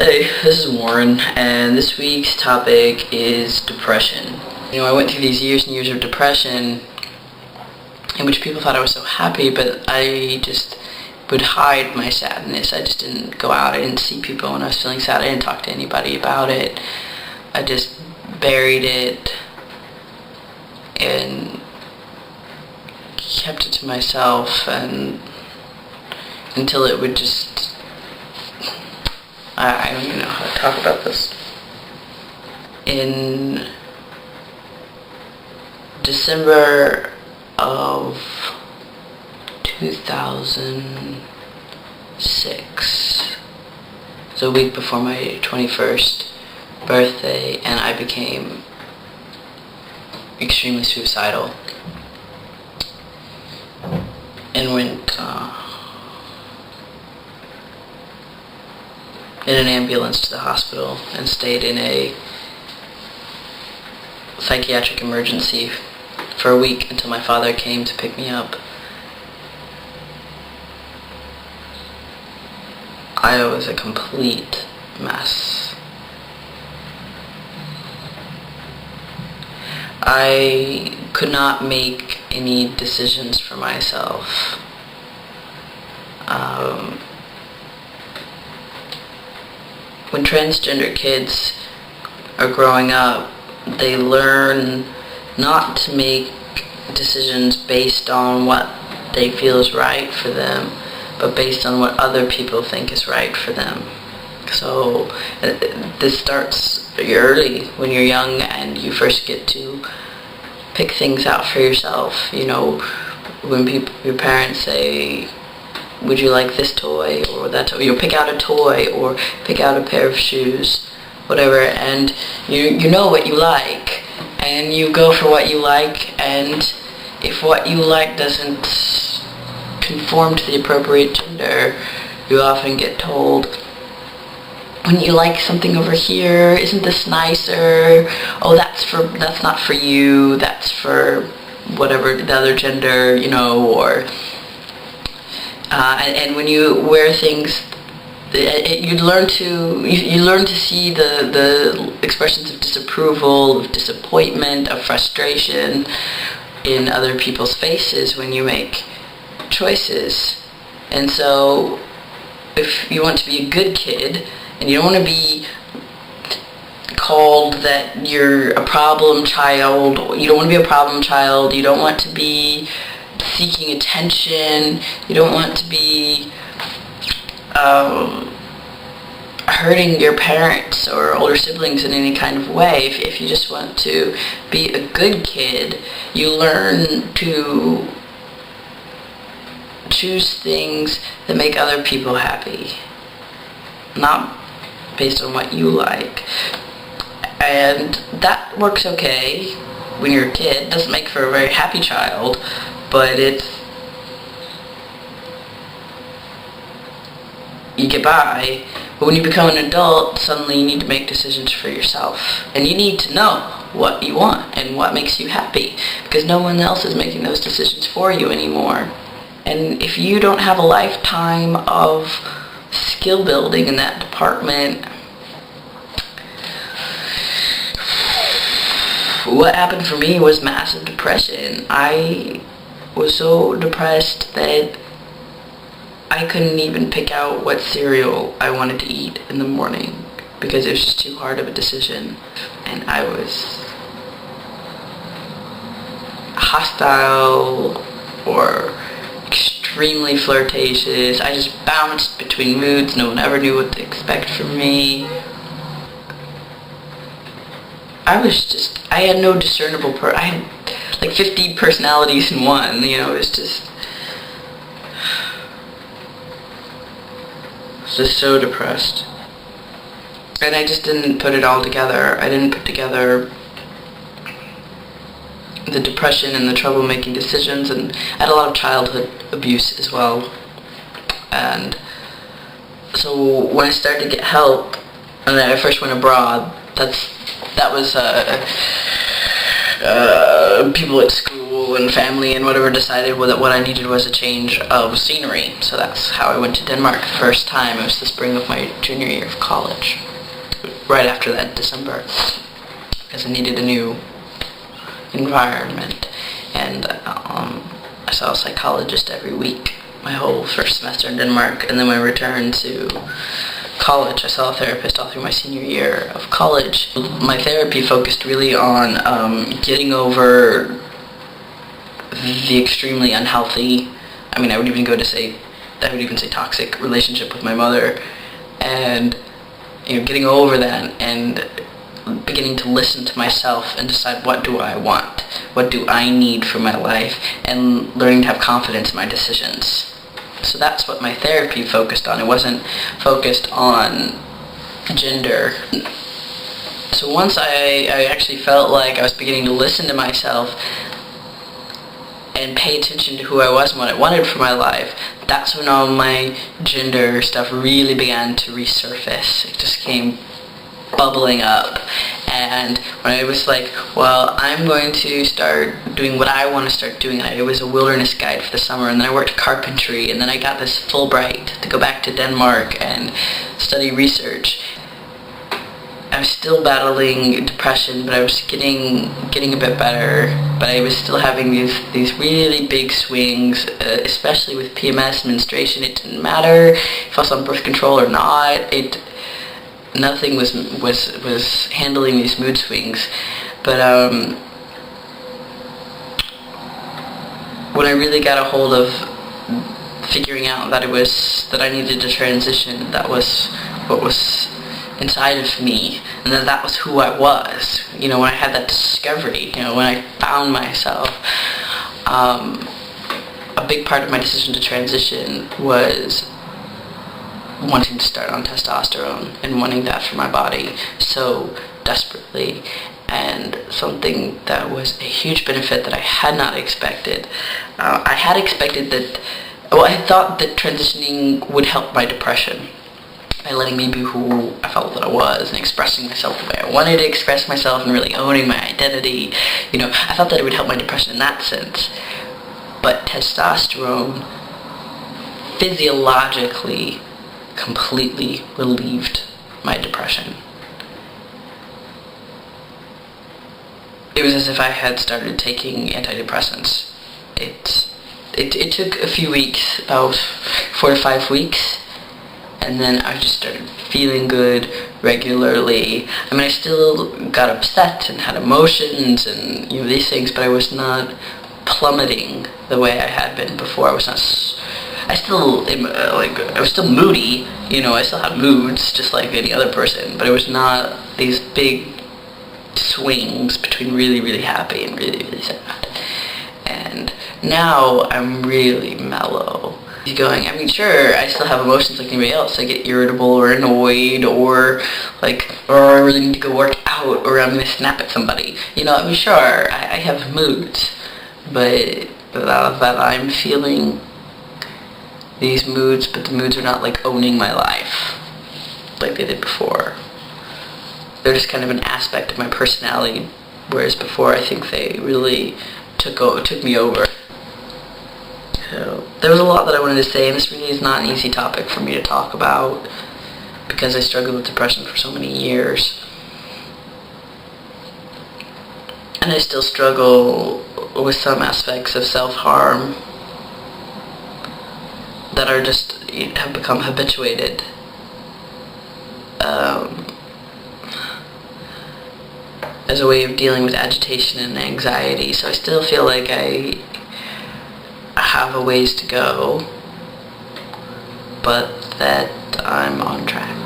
Hey, this is Warren, and this week's topic is depression. I went through these years and years of depression in which people thought I was so happy, but I just would hide my sadness. I just didn't go out. I didn't see people when I was feeling sad. I didn't talk to anybody about it. I just buried it and kept it to myself, and until it would just... I don't even know how to talk about this. In December of 2006, it was a week before my 21st birthday, and I became extremely suicidal and went in an ambulance to the hospital and stayed in a psychiatric emergency for a week until my father came to pick me up. I was a complete mess. I could not make any decisions for myself. When transgender kids are growing up, they learn not to make decisions based on what they feel is right for them, but based on what other people think is right for them. So this starts early when you're young and you first get to pick things out for yourself. When your parents say, would you like this toy or that toy? You'll pick out a toy or pick out a pair of shoes, whatever, and you know what you like, and you go for what you like, and if what you like doesn't conform to the appropriate gender, you often get told, when you like something over here, isn't this nicer? Oh, that's not for you, that's for whatever the other gender, or and when you wear things, you learn to see the expressions of disapproval, of disappointment, of frustration in other people's faces when you make choices. And so if you want to be a good kid and you don't want to be called that you're a problem child, you don't want to be a problem child, you don't want to be seeking attention, you don't want to be hurting your parents or older siblings in any kind of way. If you just want to be a good kid, you learn to choose things that make other people happy, not based on what you like. And that works okay when you're a kid. It doesn't make for a very happy child, but you get by. But when you become an adult, suddenly you need to make decisions for yourself. And you need to know what you want and what makes you happy, because no one else is making those decisions for you anymore. And if you don't have a lifetime of skill building in that department, what happened for me was massive depression. I was so depressed that I couldn't even pick out what cereal I wanted to eat in the morning because it was just too hard of a decision. And I was hostile or extremely flirtatious. I just bounced between moods. No one ever knew what to expect from me. I had no discernible I had like 50 personalities in one, it was just so depressed. And I just didn't put it all together. I didn't put together the depression and the trouble making decisions, and I had a lot of childhood abuse as well. And so when I started to get help, and then I first went abroad, that was people at school school and family and whatever decided that what I needed was a change of scenery. So that's how I went to Denmark the first time. It was the spring of my junior year of college, right after that December, because I needed a new environment. And I saw a psychologist every week my whole first semester in Denmark, and then when I returned to college, I saw a therapist all through my senior year of college. My therapy focused really on getting over the extremely unhealthy, I would even say toxic relationship with my mother, and getting over that and beginning to listen to myself and decide, what do I want? What do I need for my life? And learning to have confidence in my decisions. So that's what my therapy focused on. It wasn't focused on gender. So once I actually felt like I was beginning to listen to myself and pay attention to who I was and what I wanted for my life, that's when all my gender stuff really began to resurface. It just came bubbling up. And when I was like, well, I'm going to start doing what I want to start doing, and I was a wilderness guide for the summer, and then I worked carpentry, and then I got this Fulbright to go back to Denmark and study research. I was still battling depression, but I was getting a bit better, but I was still having these really big swings, especially with PMS, menstruation. It didn't matter if I was on birth control or not. Nothing was handling these mood swings. But when I really got a hold of figuring out that I needed to transition, that was what was inside of me, and that was who I was. When I had that discovery, when I found myself, a big part of my decision to transition was wanting to start on testosterone and wanting that for my body so desperately, and something that was a huge benefit that I had not expected. I had expected I thought that transitioning would help my depression by letting me be who I felt that I was and expressing myself the way I wanted to express myself and really owning my identity. I thought that it would help my depression in that sense. But testosterone physiologically completely relieved my depression. It was as if I had started taking antidepressants. It took a few weeks, about 4 to 5 weeks, and then I just started feeling good regularly. I still got upset and had emotions and these things, but I was not plummeting the way I had been before. I was still moody, I still had moods just like any other person, but it was not these big swings between really, really happy and really, really sad. And now I'm really mellow. Sure, I still have emotions like anybody else. I get irritable or annoyed or I really need to go work out or I'm going to snap at somebody. Sure, I have moods, but that I'm feeling these moods, but the moods are not owning my life like they did before. They're just kind of an aspect of my personality, whereas before I think they really took me over. So there was a lot that I wanted to say, and this really is not an easy topic for me to talk about because I struggled with depression for so many years. And I still struggle with some aspects of self-harm that are have become habituated. As a way of dealing with agitation and anxiety. So I still feel like I have a ways to go, but that I'm on track.